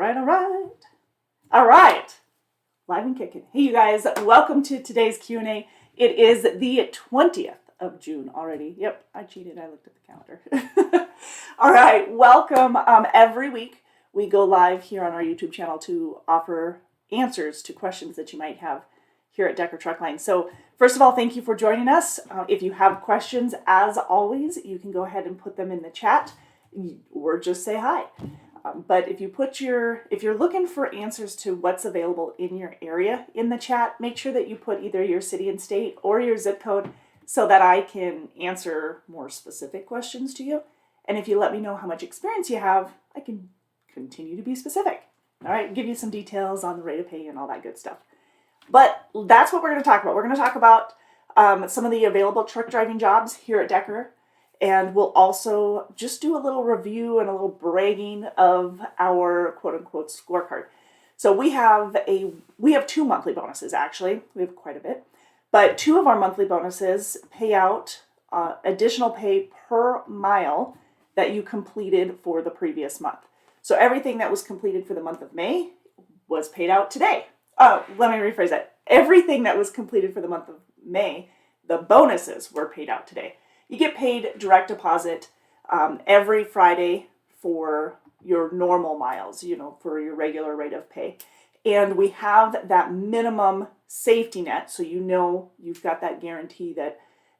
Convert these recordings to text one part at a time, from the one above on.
All right. Live and kicking. Hey, you guys, welcome to today's Q&A. It is the 20th of June already. Yep, I cheated. I looked at the calendar. All right, welcome. Every week we go live here on our YouTube channel to offer answers to questions that you might have here at Decker Truckline. So first of all, thank you for joining us. If you have questions, as always, you can go ahead and put them in the chat or just say hi. But if you're looking for answers to what's available in your area in the chat, make sure that you put either your city and state or your zip code so that I can answer more specific questions to you. And if you let me know how much experience you have, I can continue to be specific. All right, give you some details on the rate of pay and all that good stuff. But that's what we're going to talk about. We're going to talk about some of the available truck driving jobs here at Decker. And we'll also just do a little review and a little bragging of our quote-unquote scorecard. So we have two monthly bonuses, actually. We have quite a bit. But two of our monthly bonuses pay out additional pay per mile that you completed for the previous month. So everything that was completed for the month of May was paid out today. Oh, let me rephrase that. Everything that was completed for the month of May, the bonuses were paid out today. You get paid direct deposit every Friday for your normal miles, for your regular rate of pay. And we have that minimum safety net, so you've got that guarantee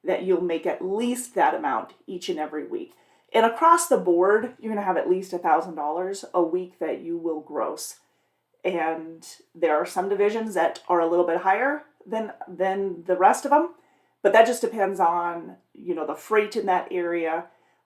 that you'll make at least that amount each and every week. And across the board, you're going to have at least $1,000 a week that you will gross. And there are some divisions that are a little bit higher than the rest of them. But that just depends on, the freight in that area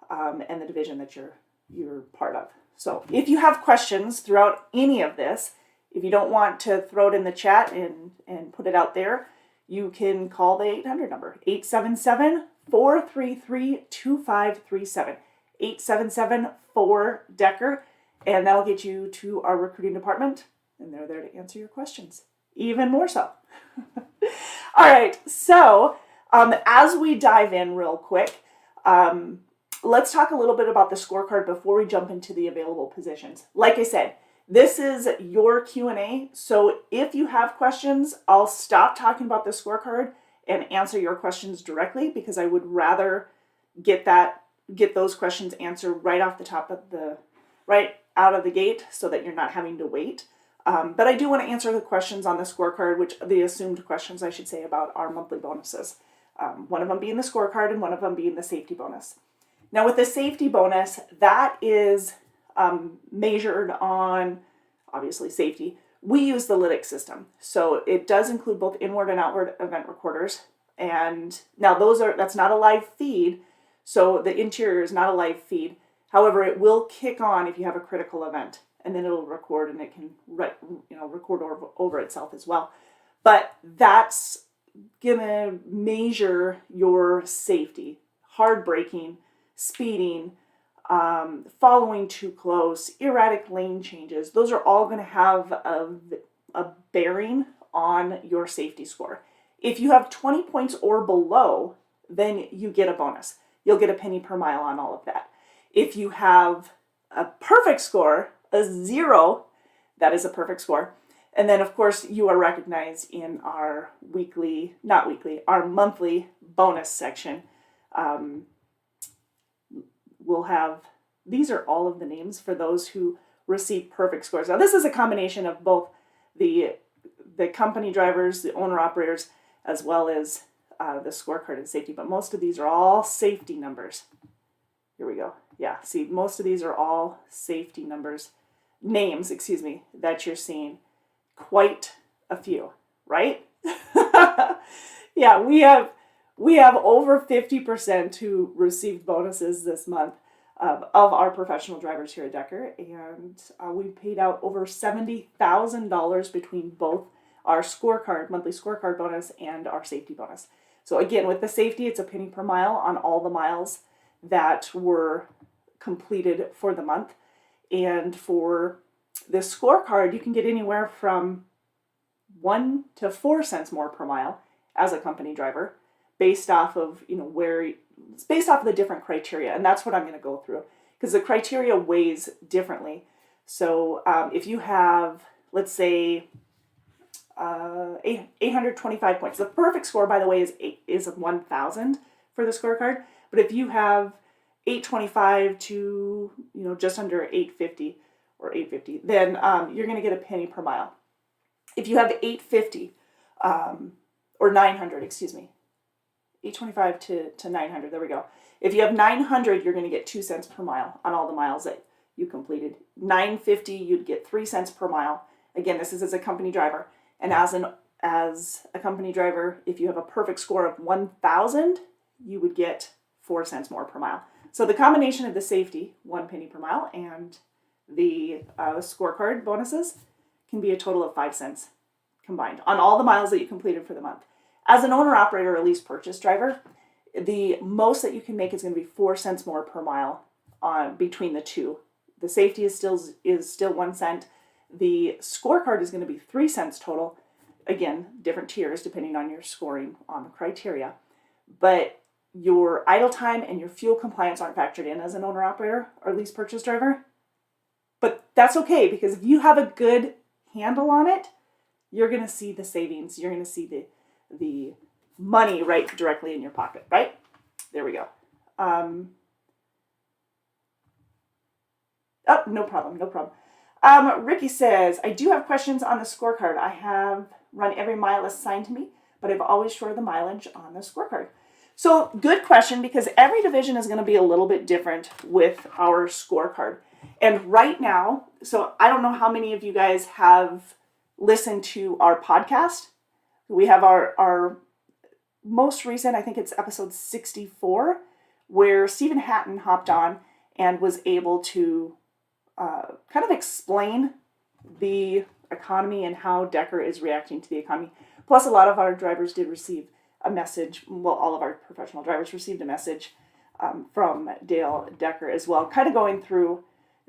and the division that you're part of. So if you have questions throughout any of this, if you don't want to throw it in the chat and put it out there, you can call the 800 number, 877-433-2537, 877-4-DECKER, and that'll get you to our recruiting department, and they're there to answer your questions, even more so. All right, so as we dive in real quick, let's talk a little bit about the scorecard before we jump into the available positions. Like I said, this is your Q&A, so if you have questions, I'll stop talking about the scorecard and answer your questions directly because I would rather get those questions answered right out of the gate so that you're not having to wait. But I do want to answer the questions on the scorecard, which the assumed questions, I should say, about our monthly bonuses. One of them being the scorecard and one of them being the safety bonus. Now with the safety bonus, that is measured on, obviously, safety. We use the Lytx system. So it does include both inward and outward event recorders. And now that's not a live feed. So the interior is not a live feed. However, it will kick on if you have a critical event. And then it'll record and it can record over itself as well. But that's gonna measure your safety, hard braking, speeding, following too close, erratic lane changes. Those are all gonna have a bearing on your safety score. If you have 20 points or below, then you get a bonus. You'll get a penny per mile on all of that. If you have a perfect score, a 0, that is a perfect score. And then, of course, you are recognized in our our monthly bonus section. We'll have, these are all of the names for those who receive perfect scores. Now, this is a combination of both the company drivers, the owner-operators, as well as the scorecard and safety. But most of these are all safety numbers. Here we go. Yeah, see, most of these are all safety names, that you're seeing. Quite a few, right? Yeah, we have over 50% who received bonuses this month of our professional drivers here at Decker, and we paid out over $70,000 between both our monthly scorecard bonus and our safety bonus. So again, with the safety, it's a penny per mile on all the miles that were completed for the month, and for this scorecard, you can get anywhere from 1 to 4 cents more per mile as a company driver, based off of the different criteria, and that's what I'm going to go through because the criteria weighs differently. So if you have, let's say, 825 points. The perfect score, by the way, is 1,000 for the scorecard. But if you have 825 to just under 850 or 850, then you're going to get a penny per mile. If you have 850 or 900, excuse me, 825 to 900. There we go. If you have 900, you're going to get 2 cents per mile on all the miles that you completed. 950, you'd get 3 cents per mile. Again, this is as a company driver. And as a company driver, if you have a perfect score of 1,000, you would get 4 cents more per mile. So the combination of the safety, 1 penny per mile, and the scorecard bonuses can be a total of 5 cents combined on all the miles that you completed for the month. As an owner-operator or lease purchase driver, the most that you can make is going to be 4 cents more per mile between the two. The safety is still 1 cent. The scorecard is going to be 3 cents total. Again, different tiers depending on your scoring on the criteria. But your idle time and your fuel compliance aren't factored in as an owner-operator or lease purchase driver. But that's okay, because if you have a good handle on it, you're going to see the savings. You're going to see the money right directly in your pocket, right? There we go. Oh, no problem. Ricky says, I do have questions on the scorecard. I have run every mile assigned to me, but I've always shored the mileage on the scorecard. So good question, because every division is going to be a little bit different with our scorecard. And right now, so I don't know how many of you guys have listened to our podcast. We have our most recent, I think it's episode 64, where Stephen Hatton hopped on and was able to kind of explain the economy and how Decker is reacting to the economy. Plus, a lot of our drivers did receive a message. Well, all of our professional drivers received a message from Dale Decker as well, kind of going through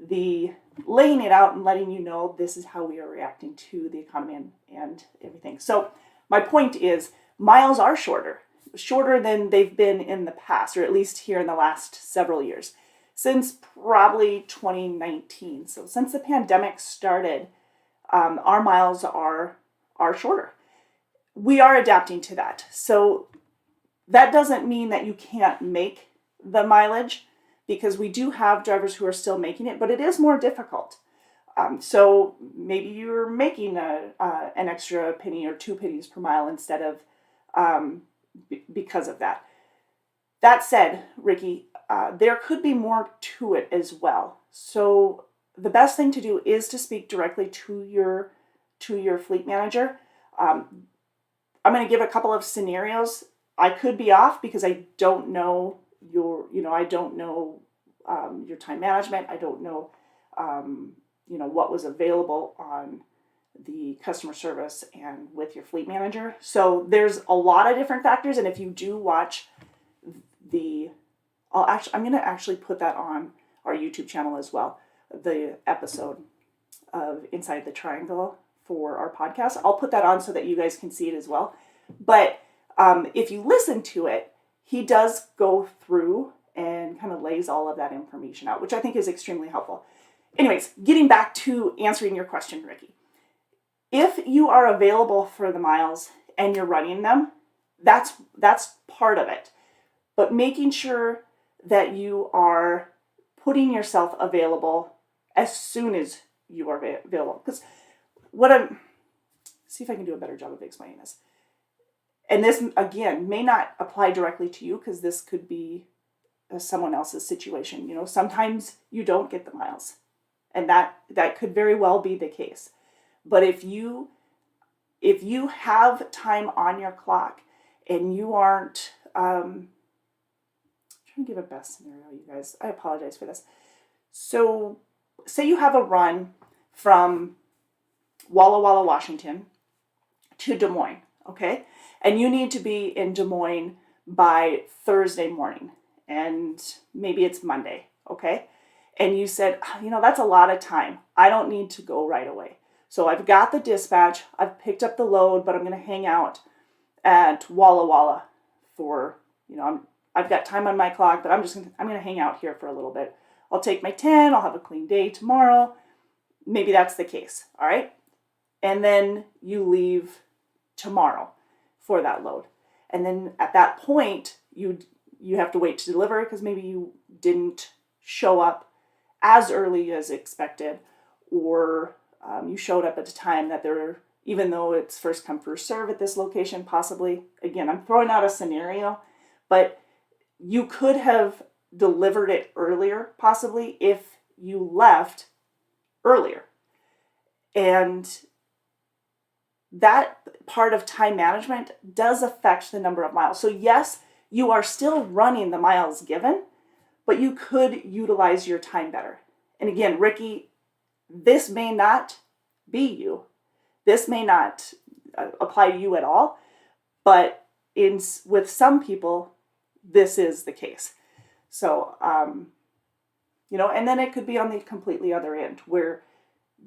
laying it out and letting you know this is how we are reacting to the economy and everything. So my point is, miles are shorter than they've been in the past, or at least here in the last several years, since probably 2019. So since the pandemic started, our miles are shorter. We are adapting to that. So that doesn't mean that you can't make the mileage, because we do have drivers who are still making it, but it is more difficult. So maybe you're making an extra penny or 2 pennies per mile instead of because of that. That said, Ricky, there could be more to it as well. So the best thing to do is to speak directly to your fleet manager. I'm going to give a couple of scenarios. I could be off because I don't know your time management. I don't know, what was available on the customer service and with your fleet manager. So there's a lot of different factors. And if you do watch I'm going to actually put that on our YouTube channel as well, the episode of Inside the Triangle for our podcast. I'll put that on so that you guys can see it as well. But if you listen to it, he does go through and kind of lays all of that information out, which I think is extremely helpful. Anyways, getting back to answering your question, Ricky. If you are available for the miles and you're running them, that's part of it. But making sure that you are putting yourself available as soon as you are available. Because see if I can do a better job of explaining this. And this, again, may not apply directly to you, because this could be someone else's situation. Sometimes you don't get the miles, and that could very well be the case. But if you have time on your clock and you aren't, I'm trying to give a best scenario, you guys. I apologize for this. So say you have a run from Walla Walla, Washington to Des Moines, okay? And you need to be in Des Moines by Thursday morning, and maybe it's Monday, okay? And you said, that's a lot of time. I don't need to go right away. So I've got the dispatch, I've picked up the load, but I'm going to hang out at Walla Walla for, I've got time on my clock, but I'm going to hang out here for a little bit. I'll take my 10, I'll have a clean day tomorrow, maybe that's the case, all right? And then you leave tomorrow for that load. And then at that point, you have to wait to deliver because maybe you didn't show up as early as expected, or you showed up at a time that there, even though it's first come first serve at this location, possibly. Again, I'm throwing out a scenario, but you could have delivered it earlier, possibly, if you left earlier. And that part of time management does affect the number of miles. So yes, you are still running the miles given, but you could utilize your time better. And again, Ricky, this may not be you. This may not apply to you at all, but with some people, this is the case. So, and then it could be on the completely other end where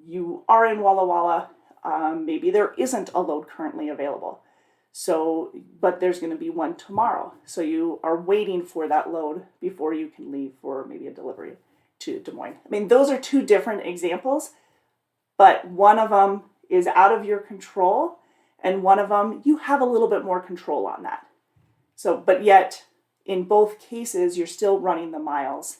you are in Walla Walla. Maybe there isn't a load currently available. So, but there's going to be one tomorrow. So you are waiting for that load before you can leave for maybe a delivery to Des Moines. I mean, those are two different examples, but one of them is out of your control, and one of them, you have a little bit more control on that. So, but yet, in both cases, you're still running the miles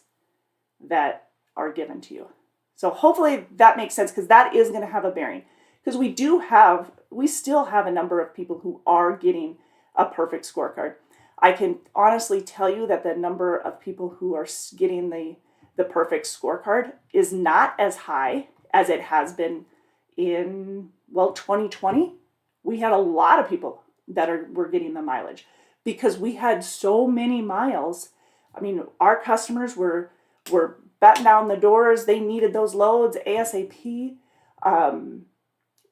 that are given to you. So hopefully that makes sense, because that is going to have a bearing. Because we still have a number of people who are getting a perfect scorecard. I can honestly tell you that the number of people who are getting the perfect scorecard is not as high as it has been in, 2020. We had a lot of people that were getting the mileage because we had so many miles. I mean, our customers were batting down the doors. They needed those loads ASAP.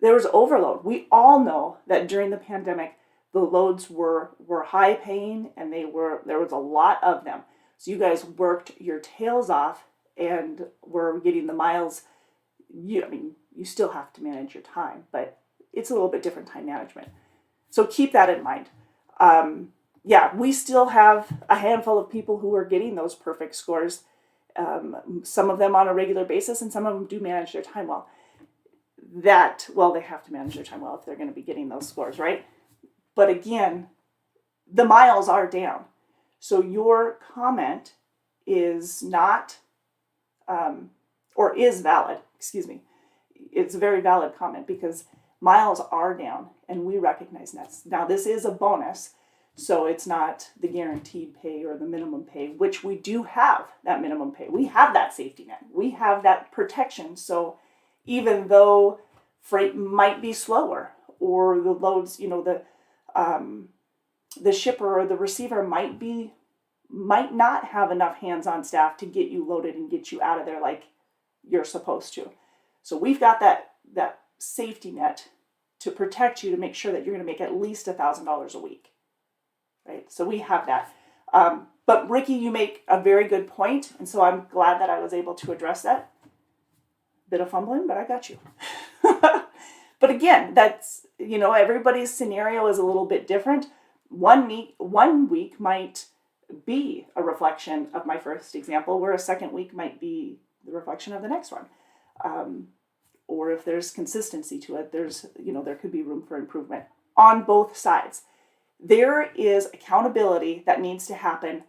There was overload. We all know that during the pandemic, the loads were high paying, and there was a lot of them. So you guys worked your tails off and were getting the miles. You still have to manage your time, but it's a little bit different time management. So keep that in mind. We still have a handful of people who are getting those perfect scores. Some of them on a regular basis, and some of them do manage their time well. They have to manage their time well if they're going to be getting those scores, right? But again, the miles are down. So your comment is not, or is valid, excuse me. It's a very valid comment because miles are down, and we recognize that. Now, this is a bonus, so it's not the guaranteed pay or the minimum pay, which we do have that minimum pay. We have that safety net. We have that protection. So even though freight might be slower, or the loads, the shipper or the receiver might not have enough hands-on staff to get you loaded and get you out of there like you're supposed to. So we've got that safety net to protect you, to make sure that you're going to make at least $1,000 a week, right? So we have that. But Ricky, you make a very good point, and so I'm glad that I was able to address that. Bit of fumbling, but I got you. But again, that's, everybody's scenario is a little bit different. One week might be a reflection of my first example, where a second week might be the reflection of the next one. Or if there's consistency to it, there could be room for improvement on both sides. There is accountability that needs to happen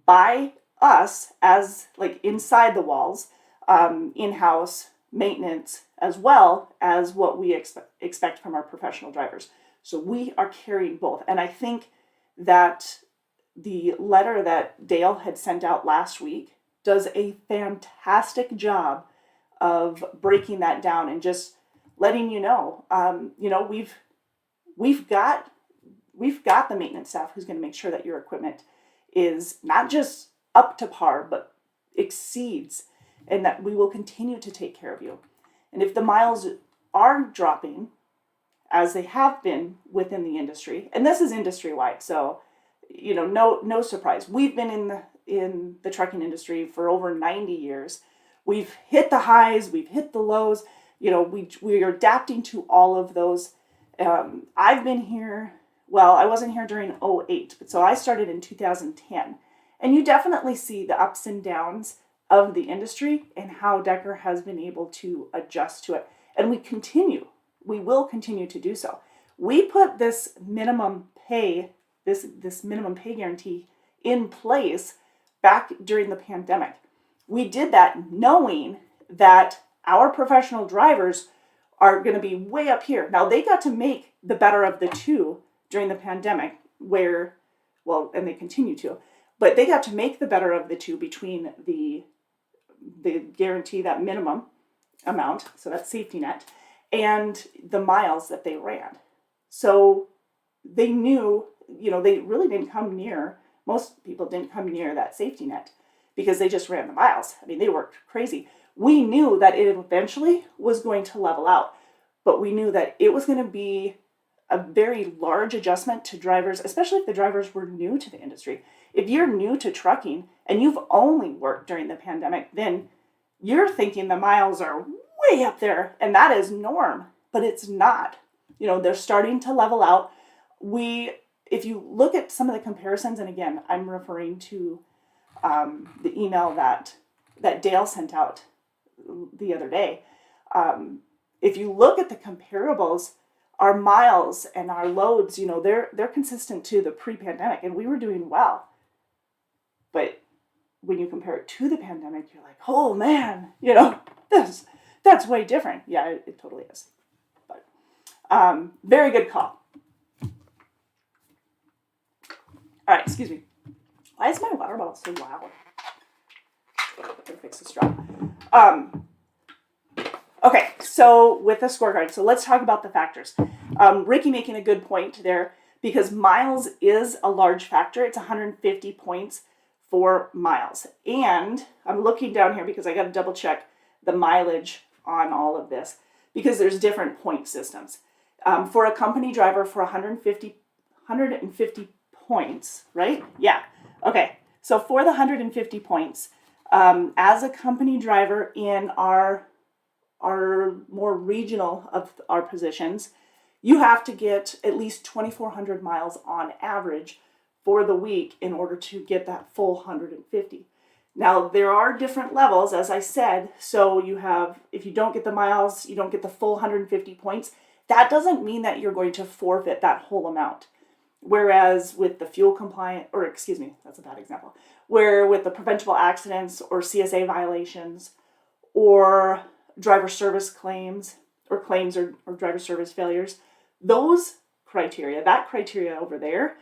by us as inside the walls, in-house maintenance, as well as what we expect from our professional drivers. So we are carrying both. And I think that the letter that Dale had sent out last week does a fantastic job of breaking that down and just letting you know, we've got the maintenance staff who's going to make sure that your equipment is not just up to par, but exceeds, and that we will continue to take care of you. And if the miles are dropping, as they have been within the industry, and this is industry-wide, so no surprise. We've been in the trucking industry for over 90 years. We've hit the highs, we've hit the lows. We are adapting to all of those. I've been here. Well, I wasn't here during 2008, but so I started in 2010. And you definitely see the ups and downs of the industry and how Decker has been able to adjust to it. And we will continue to do so. We put this minimum pay, this minimum pay guarantee in place back during the pandemic. We did that knowing that our professional drivers are going to be way up here. Now, they got to make the better of the two during the pandemic and they continue to, but they got to make the better of the two between the guarantee, that minimum amount, so that's safety net, and the miles that they ran. So they knew, they really didn't come near, most people didn't come near that safety net because they just ran the miles. I mean, they worked crazy. We knew that it eventually was going to level out, but we knew that it was going to be a very large adjustment to drivers, especially if the drivers were new to the industry. If you're new to trucking and you've only worked during the pandemic, then you're thinking the miles are way up there and that is norm, but it's not. They're starting to level out. If you look at some of the comparisons, and again, I'm referring to the email that Dale sent out the other day. If you look at the comparables, our miles and our loads, they're consistent to the pre-pandemic, and we were doing well. But when you compare it to the pandemic, you're like, oh man, that's way different. Yeah, it totally is. But very good call. All right, excuse me. Why is my water bottle so loud? I gotta fix the straw. Okay, so with the scorecard, so let's talk about the factors. Ricky making a good point there, because miles is a large factor. It's 150 points for miles. And I'm looking down here because I got to double check the mileage on all of this, because there's different point systems. For a company driver for 150 points, right? Yeah. Okay, so for the 150 points, as a company driver in our more regional of our positions, you have to get at least 2,400 miles on average for the week in order to get that full 150. Now, there are different levels, as I said. So if you don't get the miles, you don't get the full 150 points. That doesn't mean that you're going to forfeit that whole amount. Whereas with the fuel compliant, that's a bad example, where with the preventable accidents or CSA violations or driver service claims or driver service failures, that criteria over there,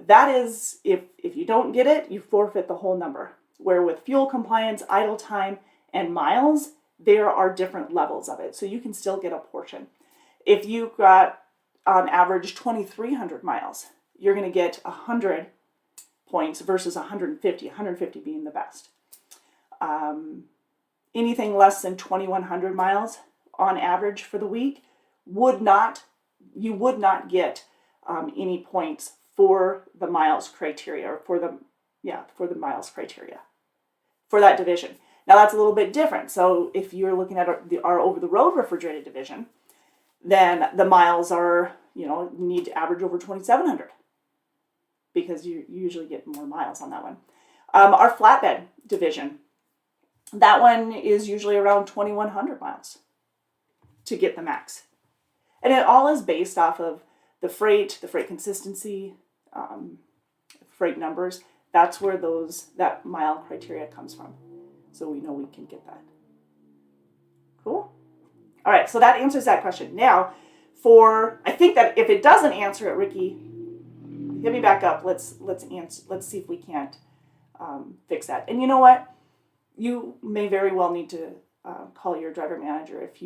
that is, if you don't get it, you forfeit the whole number. Where with fuel compliance, idle time, and miles, there are different levels of it. So you can still get a portion. If you got on average 2,300 miles, you're going to get 100 points versus 150 being the best. Anything less than 2,100 miles on average for the week you would not get any points for the miles criteria, or for the miles criteria for that division. Now that's a little bit different. So if you're looking at our over-the-road refrigerated division, then the miles are, need to average over 2,700 because you usually get more miles on that one. Our flatbed division, that one is usually around 2,100 miles to get the max. And it all is based off of the freight consistency, freight numbers. That's where that mile criteria comes from. So we know we can get that. Cool? All right, so that answers that question. Now, I think that if it doesn't answer it, Ricky, hit me back up. Let's see if we can't fix that. And you know what? You may very well need to call your driver manager if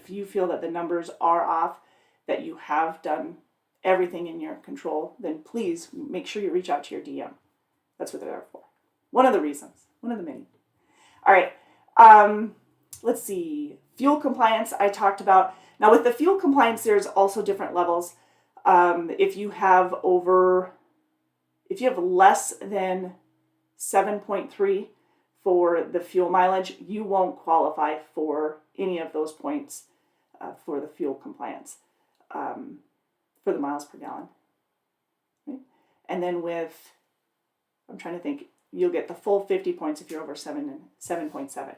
you feel that the numbers are off, that you have done everything in your control. Then please make sure you reach out to your DM. That's what they're there for. One of the reasons. One of the many. All right. Let's see. Fuel compliance I talked about. Now with the fuel compliance, there's also different levels. If you have less than 7.3 for the fuel mileage, you won't qualify for any of those points for the fuel compliance, for the miles per gallon. Okay? And then I'm trying to think, you'll get the full 50 points if you're over 7.7.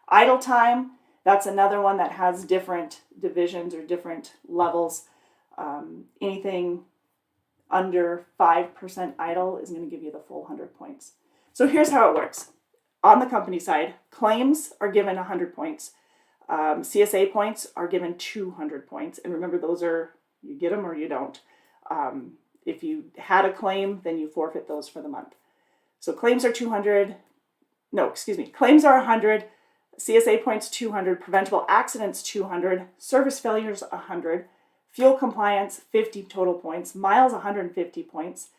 Idle time, that's another one that has different divisions or different levels. Anything under 5% idle is going to give you the full 100 points. So here's how it works. On the company side, claims are given 100 points. CSA points are given 200 points. And remember, those are, you get them or you don't. If you had a claim, then you forfeit those for the month. So claims are 200. No, excuse me. Claims are 100. CSA points 200. Preventable accidents 200. Service failures 100. Fuel compliance 50 total points. Miles 150 points.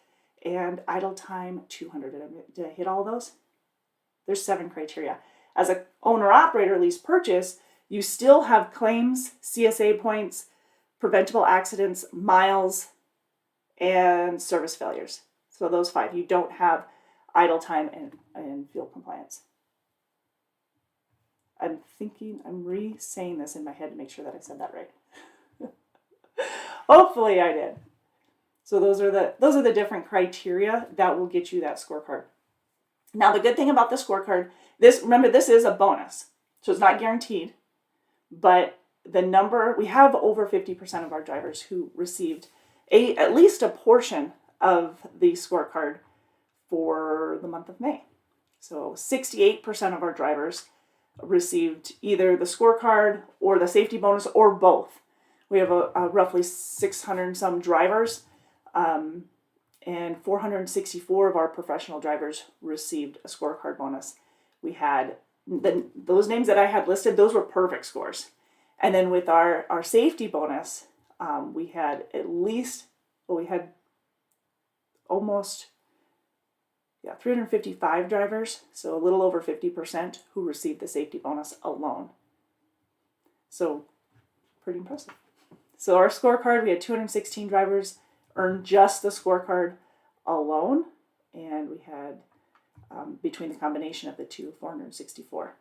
And idle time 200. Did I hit all those? There's 7 criteria. As an owner-operator lease purchase, you still have claims, CSA points, preventable accidents, miles, and service failures. So those 5. You don't have idle time and fuel compliance. I'm re-saying this in my head to make sure that I said that right. Hopefully I did. So those are the different criteria that will get you that scorecard. Now the good thing about the scorecard, remember this is a bonus, so it's not guaranteed, but the number, we have over 50% of our drivers who received at least a portion of the scorecard for the month of May. So 68% of our drivers received either the scorecard or the safety bonus or both. We have a roughly 600 and some drivers, and 464 of our professional drivers received a scorecard bonus. We had those names that I had listed, those were perfect scores. And then with our safety bonus, we had almost 355 drivers, so a little over 50% who received the safety bonus alone. So pretty impressive. So our scorecard, we had 216 drivers earn just the scorecard alone, and we had, between the combination of the two, 464.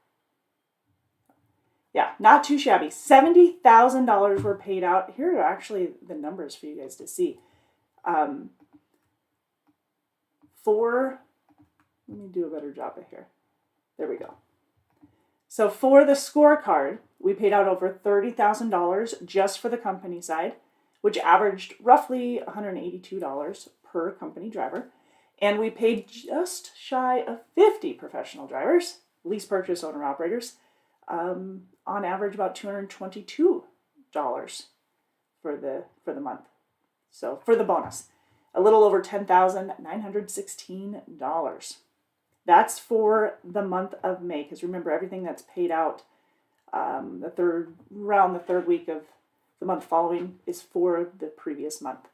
Yeah, not too shabby. $70,000 were paid out. Here are actually the numbers for you guys to see. Let me do a better job of here. There we go. So for the scorecard, we paid out over $30,000 just for the company side, which averaged roughly $182 per company driver. And we paid just shy of 50 professional drivers, lease purchase owner operators, on average about $222 for the month. So for the bonus, a little over $10,916. That's for the month of May, because remember, everything that's paid out around the third week of the month following is for the previous month.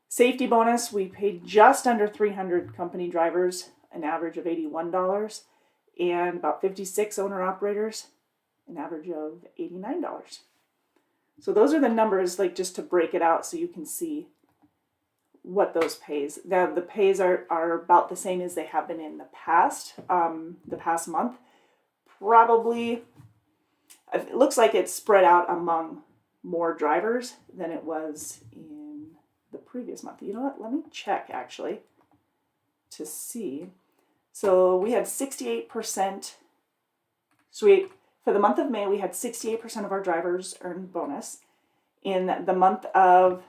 Safety bonus, we paid just under 300 company drivers, an average of $81, and about 56 owner-operators, an average of $89. So those are the numbers, like just to break it out so you can see what those pays. Now, the pays are about the same as they have been in the past month. Probably, it looks like it's spread out among more drivers than it was in the previous month. You know what? Let me check actually to see. So we had 68%. For the month of May, we had 68% of our drivers earn bonus. In the month of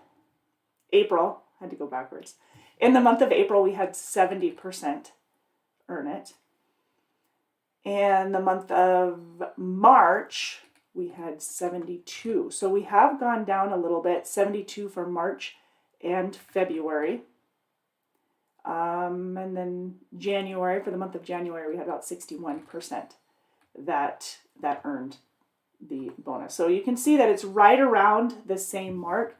April, I had to go backwards. In the month of April, we had 70% earn it. And the month of March, we had 72. So we have gone down a little bit, 72 for March and February. And then January, for the month of January, we had about 61% that earned the bonus. So you can see that it's right around the same mark,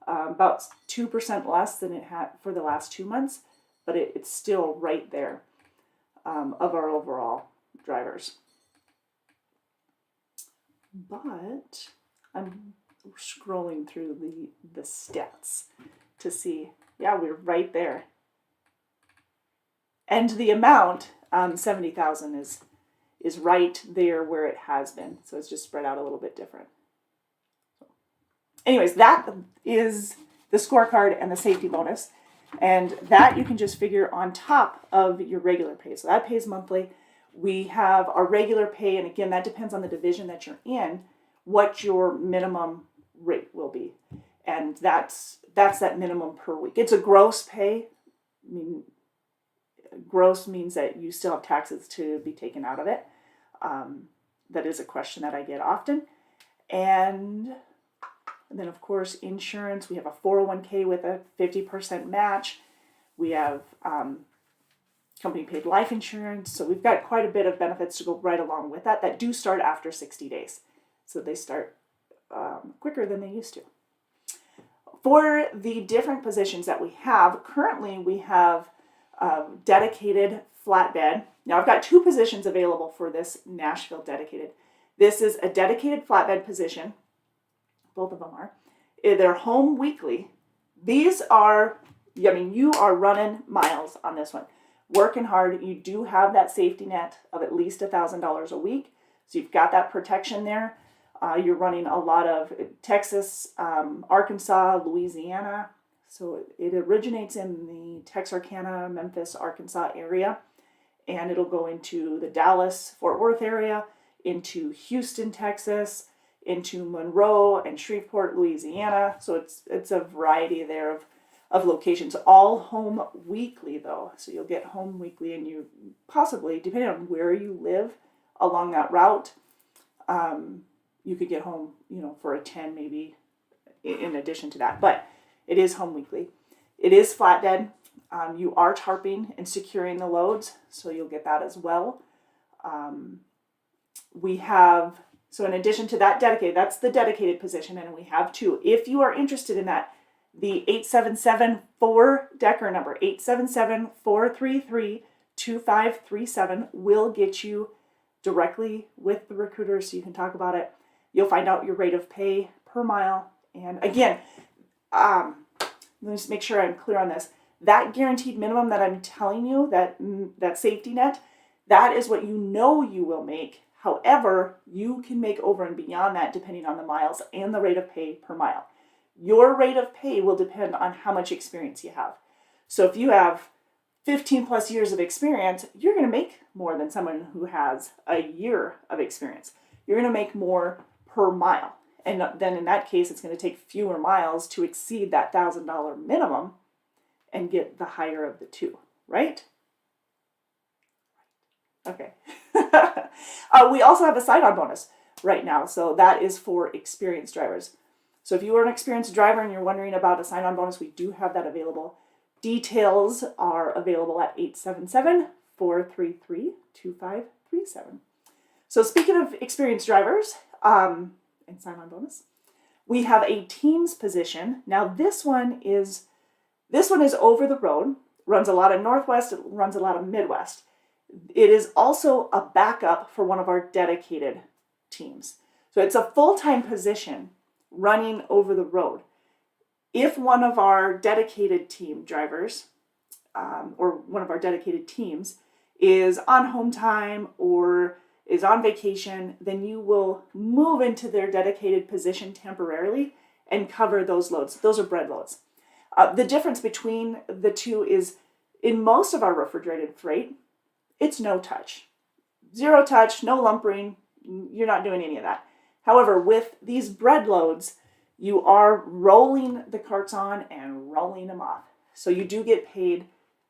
about 2% less than it had for the last 2 months, but it's still right there of our overall drivers. But I'm scrolling through the stats to see, yeah, we're right there. And the amount, 70,000 is right there where it has been. So it's just spread out a little bit different. Anyways, that is the scorecard and the safety bonus. And that you can just figure on top of your regular pay. So that pays monthly. We have our regular pay, and again, that depends on the division that you're in, what your minimum rate will be. And that's that minimum per week. It's a gross pay. I mean, gross means that you still have taxes to be taken out of it. That is a question that I get often. And then, of course, insurance. We have a 401k with a 50% match. We have company paid life insurance. So we've got quite a bit of benefits to go right along with that do start after 60 days. So they start quicker than they used to. For the different positions that we have, currently we have dedicated flatbed. Now I've got 2 positions available for this Nashville dedicated. This is a dedicated flatbed position. Both of them are. They're home weekly. These are, I mean, you are running miles on this one. Working hard. You do have that safety net of at least $1,000 a week. So you've got that protection there. You're running a lot of Texas, Arkansas, Louisiana. So it originates in the Texarkana, Memphis, Arkansas area. And it'll go into the Dallas, Fort Worth area, into Houston, Texas, into Monroe and Shreveport, Louisiana. So it's a variety there of locations, all home weekly though. So you'll get home weekly, and you possibly, depending on where you live along that route, you could get home, for a 10 maybe in addition to that. But it is home weekly. It is flatbed. You are tarping and securing the loads, so you'll get that as well. We have, so in addition to that dedicated, that's the dedicated position, and we have 2. If you are interested in that, the 877-4 Decker number, 877-433-2537 will get you directly with the recruiter so you can talk about it. You'll find out your rate of pay per mile. And again, let me just make sure I'm clear on this. That guaranteed minimum that I'm telling you, that safety net, that is what you will make. However, you can make over and beyond that depending on the miles and the rate of pay per mile. Your rate of pay will depend on how much experience you have. So if you have 15 plus years of experience, you're going to make more than someone who has a year of experience. You're going to make more per mile. And then in that case, it's going to take fewer miles to exceed that $1,000 minimum and get the higher of the 2, right? Okay. We also have a sign-on bonus right now. So that is for experienced drivers. So if you are an experienced driver and you're wondering about a sign-on bonus, we do have that available. Details are available at 877-433-2537. So speaking of experienced drivers and sign-on bonus, we have a teams position. Now this one is over the road, runs a lot of Northwest, it runs a lot of Midwest. It is also a backup for one of our dedicated teams. So it's a full-time position running over the road. If one of our dedicated team drivers or one of our dedicated teams is on home time or is on vacation, then you will move into their dedicated position temporarily and cover those loads. Those are bread loads. The difference between the 2 is in most of our refrigerated freight, it's no touch. 0 touch, no lumbering, you're not doing any of that. However, with these bread loads, you are rolling the carts on and rolling them off. So you do get paid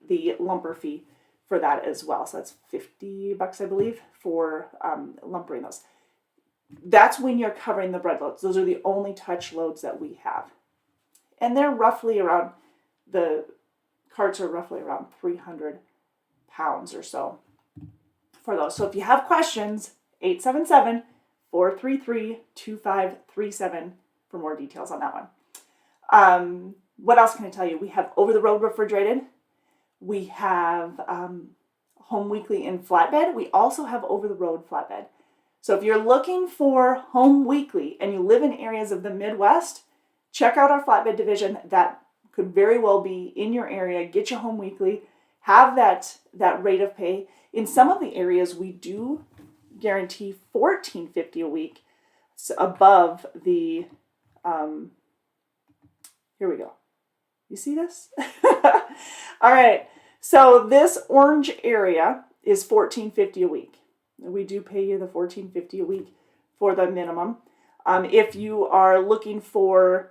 the lumper fee for that as well. So that's $50, I believe, for lumbering those. That's when you're covering the bread loads. Those are the only touch loads that we have. And they're roughly around, the carts are roughly around 300 pounds or so for those. So if you have questions, 877-433-2537 for more details on that one. What else can I tell you? We have over-the-road refrigerated. We have home weekly in flatbed. We also have over-the-road flatbed. So if you're looking for home weekly and you live in areas of the Midwest, check out our flatbed division. That could very well be in your area. Get you home weekly. Have that rate of pay. In some of the areas, we do guarantee $14.50 a week, so above the, here we go. You see this? All right. So this orange area is $14.50 a week. We do pay you the $14.50 a week for the minimum. If you are looking for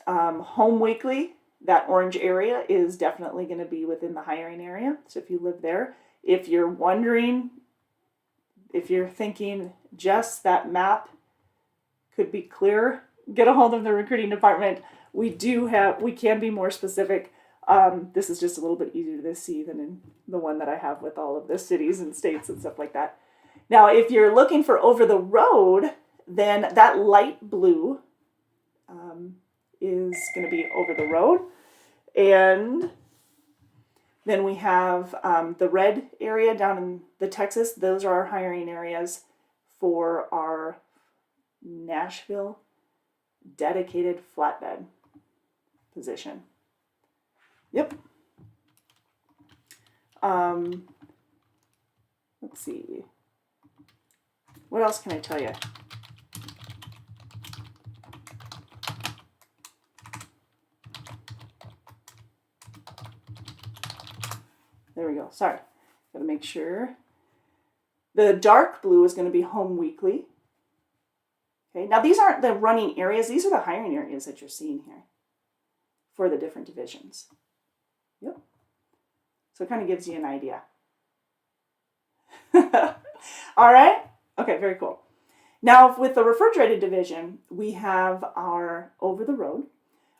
home weekly, that orange area is definitely going to be within the hiring area. So if you live there, if you're wondering, if you're thinking just that map could be clear, get a hold of the recruiting department. We can be more specific. This is just a little bit easier to see than in the one that I have with all of the cities and states and stuff like that. Now, if you're looking for over the road, then that light blue is going to be over the road. And then we have the red area down in the Texas. Those are our hiring areas for our Nashville dedicated flatbed position. Yep. Let's see. What else can I tell you? There we go. Sorry. Got to make sure. The dark blue is going to be home weekly. Okay. Now, these aren't the running areas. These are the hiring areas that you're seeing here for the different divisions. Yep. So it kind of gives you an idea. All right. Okay, very cool. Now, with the refrigerated division, we have our over the road,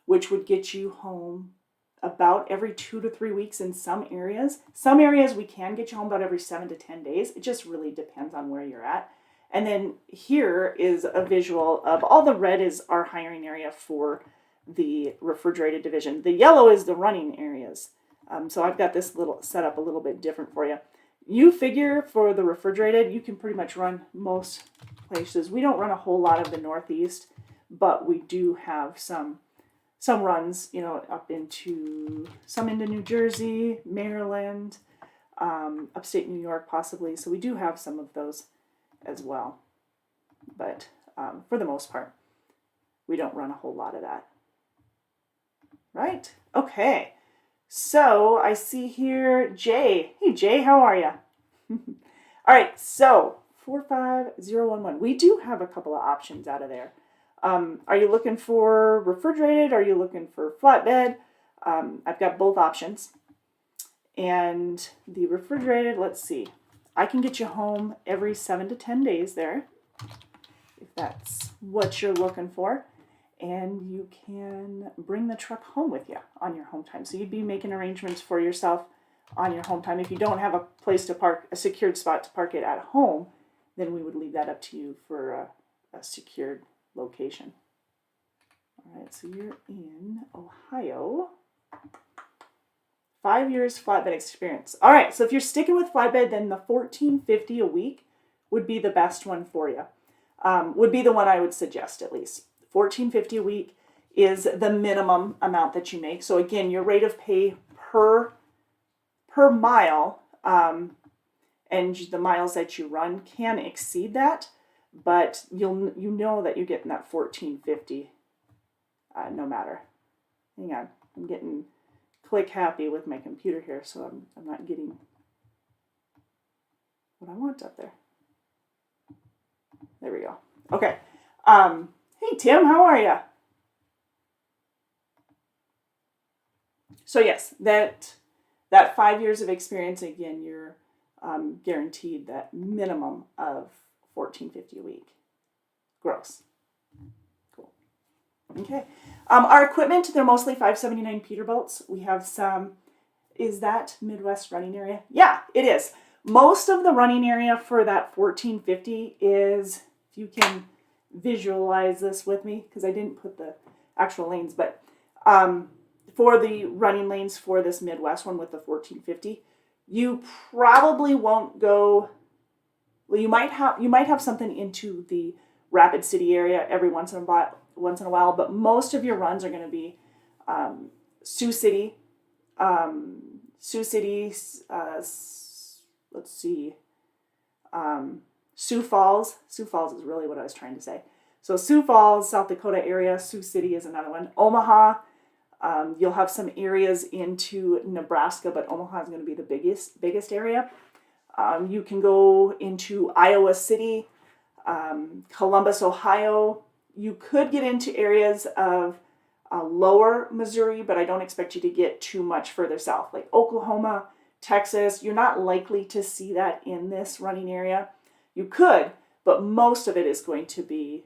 which would get you home about every 2 to 3 weeks in some areas. Some areas we can get you home about every 7 to 10 days. It just really depends on where you're at. And then here is a visual of all the red is our hiring area for the refrigerated division. The yellow is the running areas. So I've got this little set up a little bit different for you. You figure for the refrigerated, you can pretty much run most places. We don't run a whole lot of the Northeast, but we do have some runs, up into New Jersey, Maryland, upstate New York possibly. So we do have some of those as well. But for the most part, we don't run a whole lot of that. Right? Okay. So I see here Jay. Hey Jay, how are you? All right, so 45011. We do have a couple of options out of there. Are you looking for refrigerated? Are you looking for flatbed? I've got both options. And the refrigerated, let's see. I can get you home every 7 to 10 days there, if that's what you're looking for. And you can bring the truck home with you on your home time. So you'd be making arrangements for yourself on your home time. If you don't have a place to park, a secured spot to park it at home, then we would leave that up to you for a secured location. All right, so you're in Ohio. 5 years flatbed experience. All right, so if you're sticking with flatbed, then the $14.50 a week would be the best one for you. Would be the one I would suggest at least. $14.50 a week is the minimum amount that you make. So again, your rate of pay per mile and the miles that you run can exceed that, but you know that you're getting that $14.50 no matter. Hang on, I'm getting click happy with my computer here, so I'm not getting what I want up there. There we go. Okay. Hey Tim, how are you? So yes, that 5 years of experience, again, you're guaranteed that minimum of $14.50 a week gross. Cool. Okay. Our equipment, they're mostly 579 Peterbilts. We have some, is that Midwest running area? Yeah, it is. Most of the running area for that $14.50 is, if you can visualize this with me, because I didn't put the actual lanes, but for the running lanes for this Midwest one with the $14.50, you probably won't go, well, you might have something into the Rapid City area every once in a while, but most of your runs are going to be Sioux City, let's see, Sioux Falls. Sioux Falls is really what I was trying to say. So Sioux Falls, South Dakota area. Sioux City is another one. Omaha, You'll have some areas into Nebraska, but Omaha is going to be the biggest area. You can go into Iowa City, Columbus, Ohio. You could get into areas of lower Missouri, but I don't expect you to get too much further south, like Oklahoma, Texas. You're not likely to see that in this running area. You could, but most of it is going to be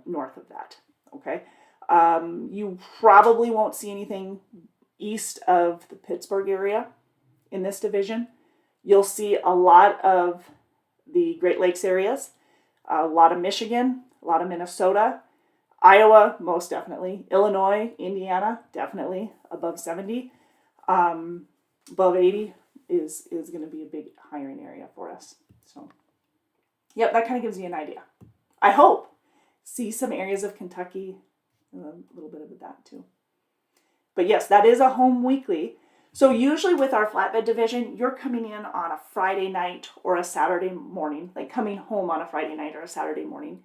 north of that, okay? You probably won't see anything east of the Pittsburgh area in this division. You'll see a lot of the Great Lakes areas, a lot of Michigan, a lot of Minnesota, Iowa, most definitely, Illinois, Indiana, definitely above 70. Above 80 is going to be a big hiring area for us. So, yep, that kind of gives you an idea. I hope. See some areas of Kentucky, a little bit of that too. But yes, that is a home weekly. So usually with our flatbed division, you're coming in on a Friday night or a Saturday morning, like coming home on a Friday night or a Saturday morning,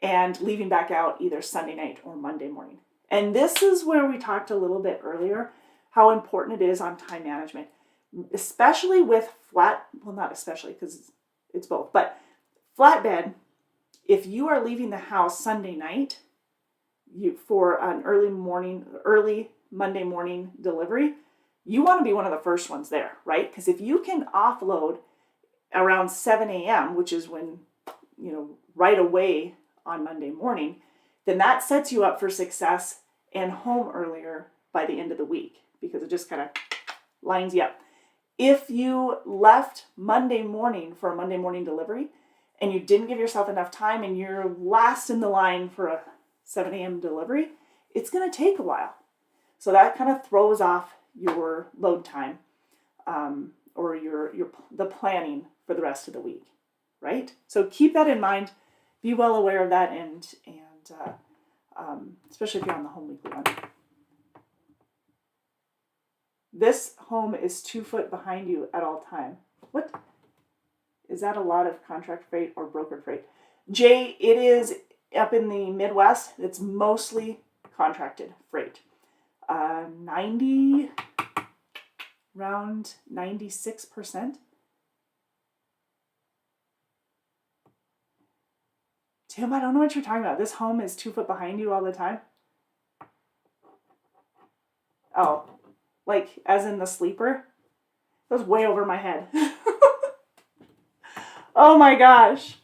and leaving back out either Sunday night or Monday morning. And this is where we talked a little bit earlier, how important it is on time management, especially with not especially because it's both, but flatbed. If you are leaving the house Sunday night for an early Monday morning delivery, you want to be one of the first ones there, right? Because if you can offload around 7 a.m., which is when, right away on Monday morning, then that sets you up for success and home earlier by the end of the week, because it just kind of lines you up. If you left Monday morning for a Monday morning delivery and you didn't give yourself enough time and you're last in the line for a 7 a.m. delivery, it's going to take a while. So that kind of throws off your load time or the planning for the rest of the week, right? So keep that in mind. Be well aware of that, and especially if you're on the home weekly one. This home is 2 foot behind you at all time. What? Is that a lot of contract freight or brokered freight? Jay, it is up in the Midwest. It's mostly contracted freight. Around 96%. Tim, I don't know what you're talking about. This home is 2 foot behind you all the time? Oh, like as in the sleeper? That was way over my head. Oh my gosh.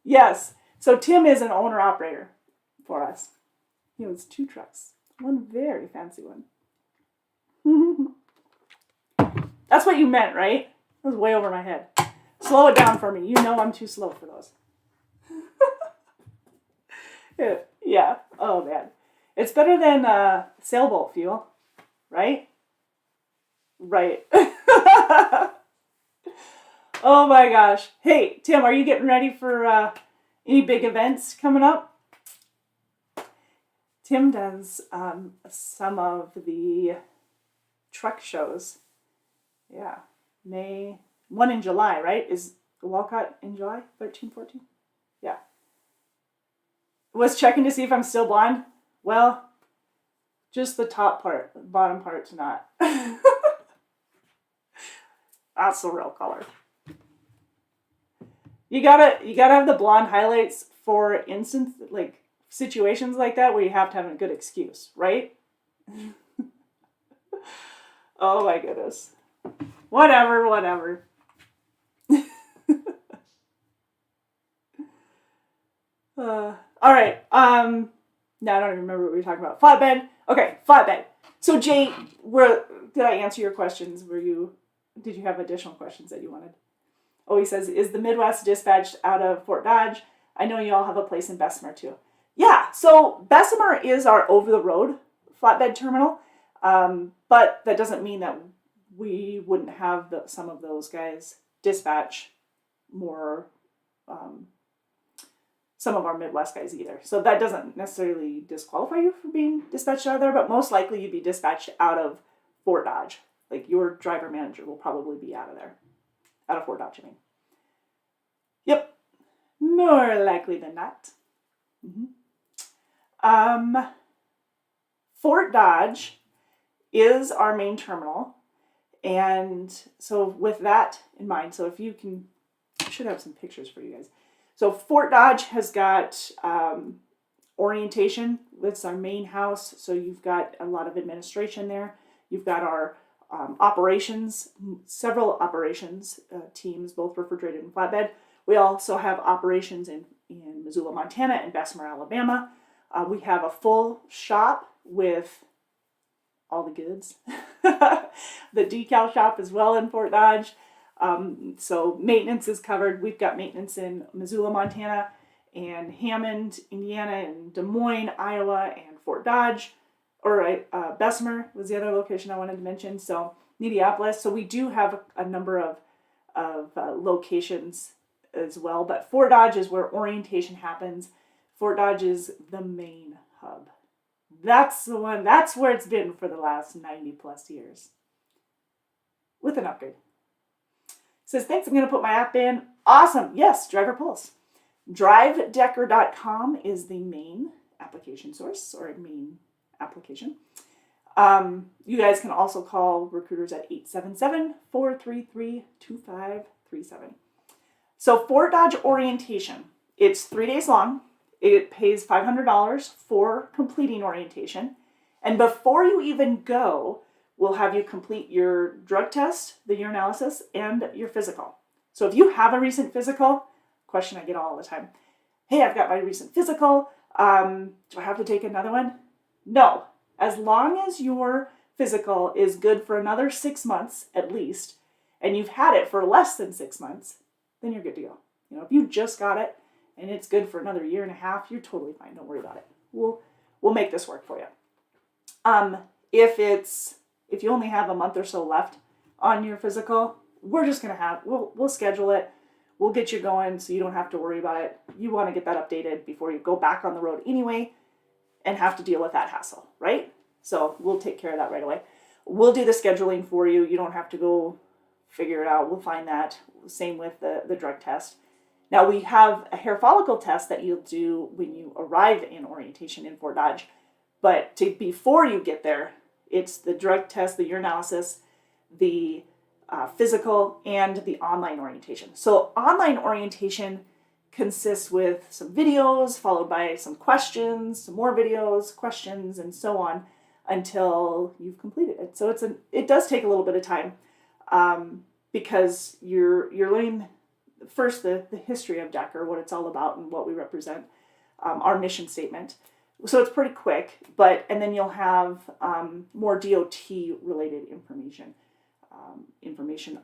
Yes. So Tim is an owner-operator for us. He owns 2 trucks. One very fancy one. That's what you meant, right? That was way over my head. Slow it down for me. You know I'm too slow for those. Yeah. Oh, man. It's better than sailboat fuel, right? Right. Oh, my gosh. Hey, Tim, are you getting ready for any big events coming up? Tim does some of the truck shows. Yeah. One in July, right? Is Walcott in July? 13, 14? Yeah. Was checking to see if I'm still blonde. Well, just the top part. The bottom part's not. That's the real color. You gotta have the blonde highlights for instance, like situations like that where you have to have a good excuse, right? Oh my goodness. Whatever. All right. Now I don't even remember what we were talking about. Flatbed. Okay, flatbed. So Jay, did I answer your questions? Did you have additional questions that you wanted? Oh, he says, is the Midwest dispatched out of Fort Dodge? I know you all have a place in Bessemer too. Yeah, so Bessemer is our over-the-road flatbed terminal, but that doesn't mean that we wouldn't have some of those guys dispatch more, some of our Midwest guys either. So that doesn't necessarily disqualify you from being dispatched out of there, but most likely you'd be dispatched out of Fort Dodge. Like your driver manager will probably be out of there. Out of Fort Dodge, I mean. Yep. More likely than not. Mm-hmm. Fort Dodge is our main terminal. And so with that in mind, so if you can, I should have some pictures for you guys. So Fort Dodge has got orientation. It's our main house. So you've got a lot of administration there. You've got our operations, several operations teams, both refrigerated and flatbed. We also have operations in Missoula, Montana, and Bessemer, Alabama. We have a full shop with all the goods. The decal shop as well in Fort Dodge. So maintenance is covered. We've got maintenance in Missoula, Montana, and Hammond, Indiana, and Des Moines, Iowa, and Fort Dodge. Or Bessemer was the other location I wanted to mention. So Minneapolis. So we do have a number of locations as well. But Fort Dodge is where orientation happens. Fort Dodge is the main hub. That's the one. That's where it's been for the last 90 plus years. With an upgrade. Says, thanks, I'm going to put my app in. Awesome. Yes, Driver Pulse. DriveDecker.com is the main application source or main application. You guys can also call recruiters at 877-433-2537. So Fort Dodge orientation, it's 3 days long. It pays $500 for completing orientation. And before you even go, we'll have you complete your drug test, the urinalysis, and your physical. So if you have a recent physical, question I get all the time, hey, I've got my recent physical, do I have to take another one? No. As long as your physical is good for another 6 months at least, and you've had it for less than 6 months, then you're good to go. You know, if you just got it and it's good for another year and a half, you're totally fine. Don't worry about it. We'll make this work for you. If you only have a month or so left on your physical, we'll schedule it. We'll get you going so you don't have to worry about it. You want to get that updated before you go back on the road anyway and have to deal with that hassle, right? So we'll take care of that right away. We'll do the scheduling for you. You don't have to go figure it out. We'll find that. Same with the drug test. Now we have a hair follicle test that you'll do when you arrive in orientation in Fort Dodge. But before you get there, it's the drug test, the urinalysis, the physical, and the online orientation. So online orientation consists with some videos, followed by some questions, some more videos, questions, and so on until you've completed it. So it does take a little bit of time because you're learning first the history of Decker, what it's all about and what we represent, our mission statement. So it's pretty quick, and then you'll have more DOT related information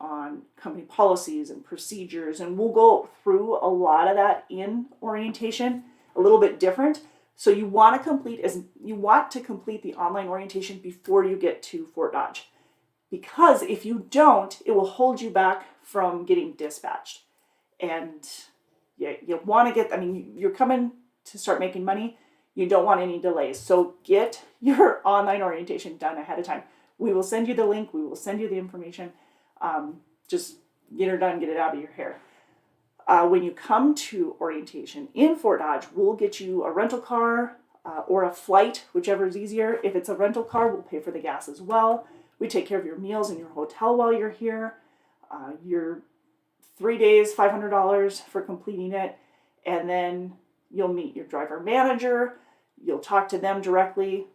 on company policies and procedures, and we'll go through a lot of that in orientation, a little bit different. So you want to complete the online orientation before you get to Fort Dodge, because if you don't, it will hold you back from getting dispatched. And you want to you're coming to start making money. You don't want any delays. So get your online orientation done ahead of time. We will send you the link. We will send you the information. Just get her done, get it out of your hair. When you come to orientation in Fort Dodge, we'll get you a rental car or a flight, whichever is easier. If it's a rental car, we'll pay for the gas as well. We take care of your meals and your hotel while you're here. Your 3 days, $500 for completing it. And then you'll meet your driver manager. You'll talk to them directly.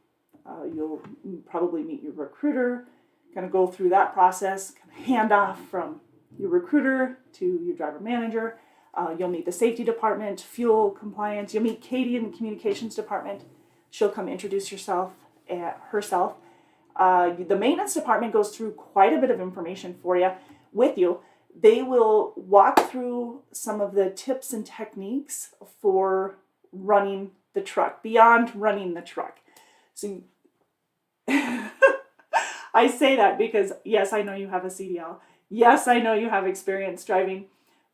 You'll probably meet your recruiter, kind of go through that process, kind of hand off from your recruiter to your driver manager. You'll meet the safety department, fuel compliance. You'll meet Katie in the communications department. She'll come introduce herself. The maintenance department goes through quite a bit of information for you, with you. They will walk through some of the tips and techniques for running the truck, beyond running the truck. So I say that because, yes, I know you have a CDL. Yes, I know you have experience driving.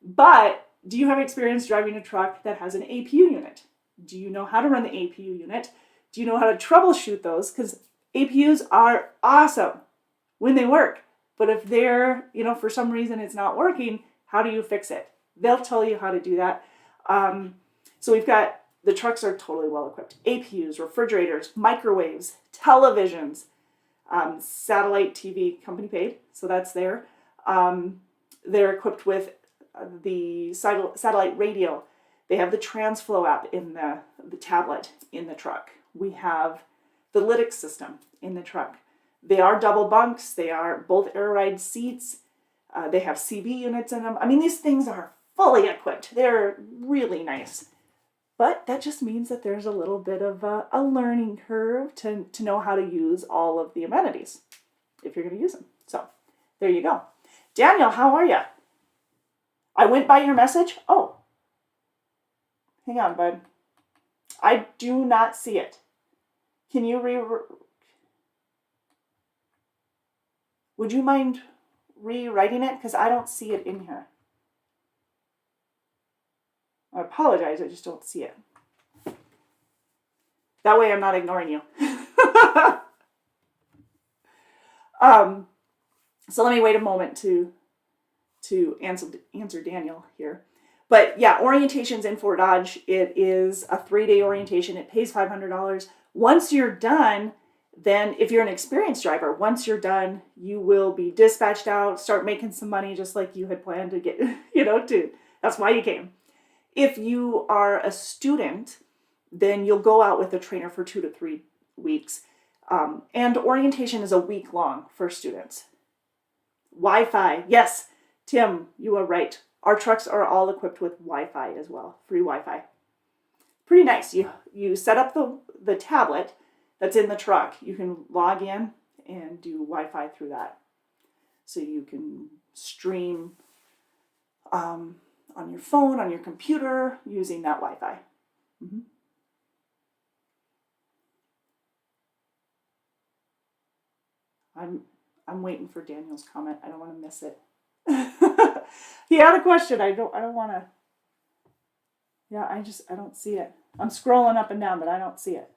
But do you have experience driving a truck that has an APU unit? Do you know how to run the APU unit? Do you know how to troubleshoot those? Because APUs are awesome when they work. But if they're, for some reason it's not working, how do you fix it? They'll tell you how to do that. So we've got the trucks are totally well equipped. APUs, refrigerators, microwaves, televisions, satellite TV, company paid, so that's there. They're equipped with the satellite radio. They have the TransFlow app in the tablet in the truck. We have the lytics system in the truck. They are double bunks. They are both air ride seats. They have CB units in them. I mean, these things are fully equipped. They're really nice. But that just means that there's a little bit of a learning curve to know how to use all of the amenities if you're going to use them. So there you go. Daniel, how are you? I went by your message. Oh, hang on, bud. I do not see it. Can you would you mind rewriting it? Because I don't see it in here. I apologize, I just don't see it. That way I'm not ignoring you. So let me wait a moment to answer Daniel here. But yeah, orientation's in Fort Dodge. It is a 3-day orientation. It pays $500. Once you're done, then if you're an experienced driver, once you're done, you will be dispatched out, start making some money just like you had planned to get, that's why you came. If you are a student, then you'll go out with a trainer for 2 to 3 weeks. And orientation is a week long for students. Wi-Fi. Yes, Tim, you are right. Our trucks are all equipped with Wi-Fi as well, free Wi-Fi. Pretty nice. You set up the tablet that's in the truck. You can log in and do Wi-Fi through that. So you can stream on your phone, on your computer, using that Wi-Fi. Mm-hmm. I'm waiting for Daniel's comment. I don't want to miss it. He had a question. I don't want to. Yeah, I don't see it. I'm scrolling up and down, but I don't see it.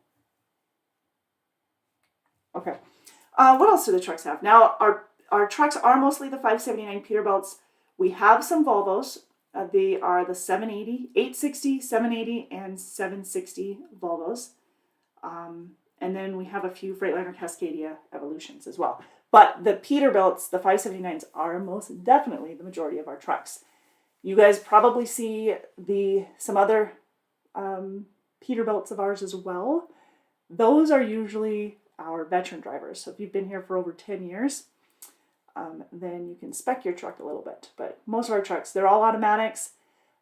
Okay. What else do the trucks have? Now, our trucks are mostly the 579 Peterbilts. We have some Volvos. They are the 780, 860, 780, and 760 Volvos. And then we have a few Freightliner Cascadia Evolutions as well. But the Peterbilts, the 579s, are most definitely the majority of our trucks. You guys probably see some other Peterbilts of ours as well. Those are usually our veteran drivers. So if you've been here for over 10 years, then you can spec your truck a little bit. But most of our trucks, they're all automatics.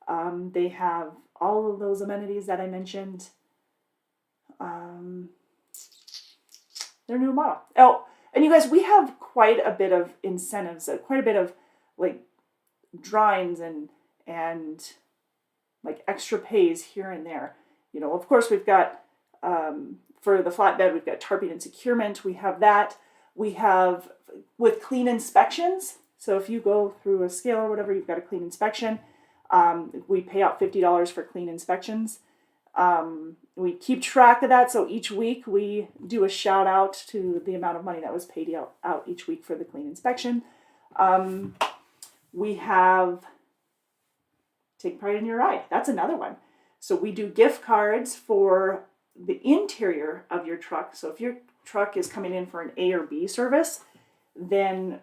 They have all of those amenities that I mentioned. They're new model. Oh, and you guys, we have quite a bit of incentives, quite a bit of like drawings and like extra pays here and there. Of course, we've got for the flatbed, we've got tarping and securement. We have that. We have with clean inspections. So if you go through a scale or whatever, you've got a clean inspection. We pay out $50 for clean inspections. We keep track of that. So each week we do a shout out to the amount of money that was paid out each week for the clean inspection. We have Take Pride in Your Ride. That's another one. So we do gift cards for the interior of your truck. So if your truck is coming in for an A or B service, then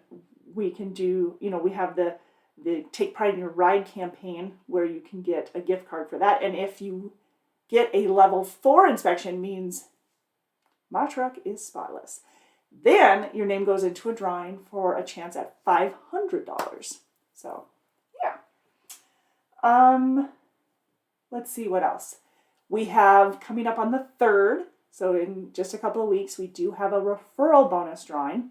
we can do, we have the Take Pride in Your Ride campaign where you can get a gift card for that. And if you get a level 4 inspection, means my truck is spotless, then your name goes into a drawing for a chance at $500. So yeah. Let's see what else. We have coming up on the 3rd, so in just a couple of weeks, we do have a referral bonus drawing.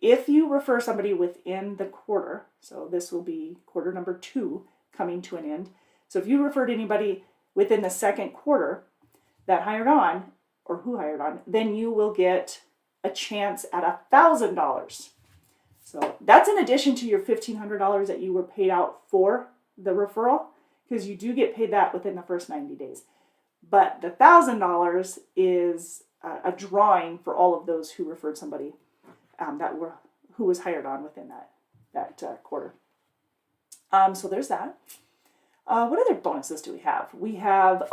If you refer somebody within the quarter, so this will be quarter number 2 coming to an end. So if you referred anybody within the second quarter that hired on, or who hired on, then you will get a chance at $1,000. So that's in addition to your $1,500 that you were paid out for the referral, because you do get paid that within the first 90 days. But the $1,000 is a drawing for all of those who referred somebody who was hired on within that quarter. So there's that. What other bonuses do we have? We have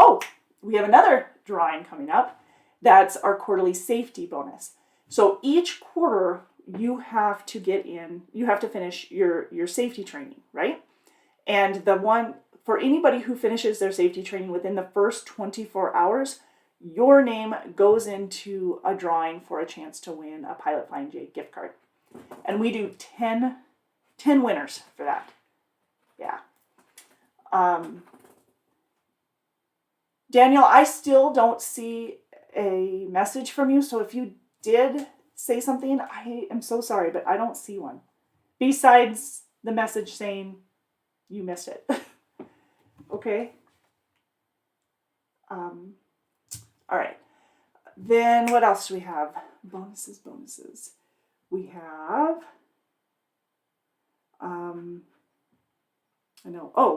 we have another drawing coming up. That's our quarterly safety bonus. So each quarter you have to finish your safety training, right? And the one, for anybody who finishes their safety training within the first 24 hours, your name goes into a drawing for a chance to win a Pilot Flying J gift card. And we do 10 winners for that. Yeah. Daniel, I still don't see a message from you. So if you did say something, I am so sorry, but I don't see one. Besides the message saying you missed it. Okay. All right. Then what else do we have? Bonuses. We have,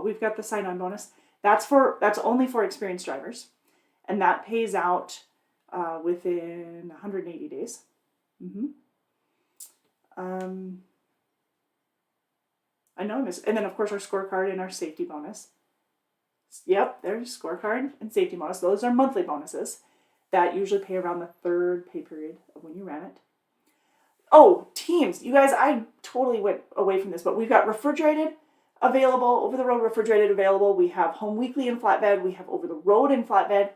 we've got the sign-on bonus. That's only for experienced drivers, and that pays out within 180 days. I know I missed, and then of course our scorecard and our safety bonus. Yep, there's scorecard and safety bonus. Those are monthly bonuses that usually pay around the third pay period of when you ran it. Oh, teams. You guys, I totally went away from this, but we've got refrigerated available, over-the-road refrigerated available. We have home weekly in flatbed. We have over-the-road in flatbed.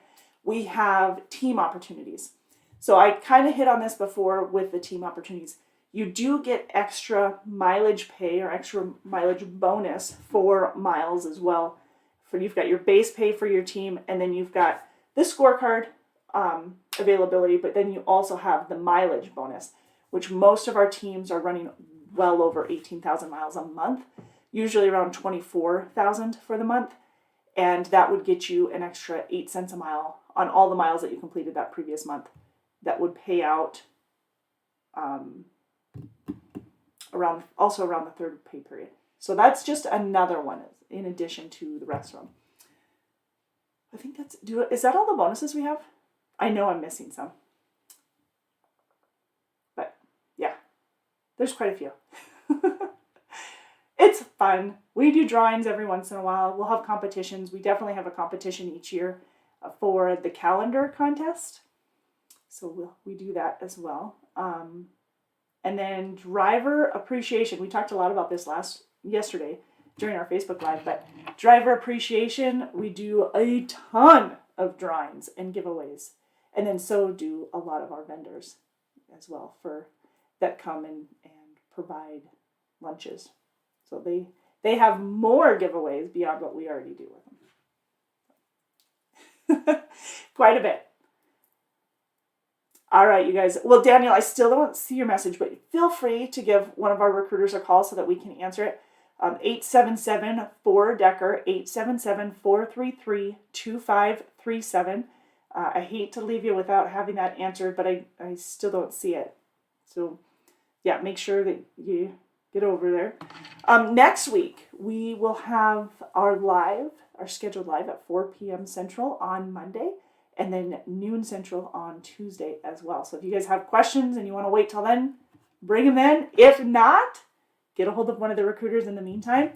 We have team opportunities. So I kind of hit on this before with the team opportunities. You do get extra mileage pay or extra mileage bonus for miles as well. You've got your base pay for your team, and then you've got the scorecard availability, but then you also have the mileage bonus, which most of our teams are running well over 18,000 miles a month, usually around 24,000 for the month, and that would get you an extra 8 cents a mile on all the miles that you completed that previous month. That would pay out around the third pay period. So that's just another one in addition to the rest of them. I think is that all the bonuses we have? I know I'm missing some. But yeah, there's quite a few. It's fun. We do drawings every once in a while. We'll have competitions. We definitely have a competition each year for the calendar contest. So we do that as well. And then driver appreciation. We talked a lot about this yesterday during our Facebook Live, but driver appreciation, we do a ton of drawings and giveaways. And then so do a lot of our vendors as well that come and provide lunches. So they have more giveaways beyond what we already do with them. Quite a bit. All right, you guys. Well, Daniel, I still don't see your message, but feel free to give one of our recruiters a call so that we can answer it. 877-4-DECKER, 877-433-2537. I hate to leave you without having that answered, but I still don't see it. So, yeah, make sure that you get over there. Next week, we will have our scheduled live at 4 p.m. Central on Monday, and then noon Central on Tuesday as well. So if you guys have questions and you want to wait till then, bring them in. If not, get a hold of one of the recruiters in the meantime,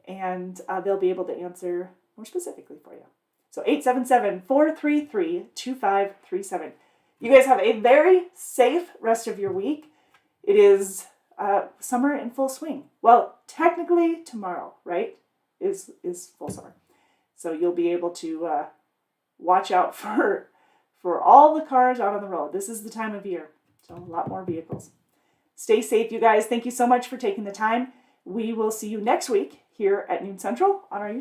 and they'll be able to answer more specifically for you. So 877-433-2537. You guys have a very safe rest of your week. It is summer in full swing. Well, technically tomorrow, right, is full summer. So you'll be able to watch out for all the cars out on the road. This is the time of year, so a lot more vehicles. Stay safe, you guys. Thank you so much for taking the time. We will see you next week here at noon Central on our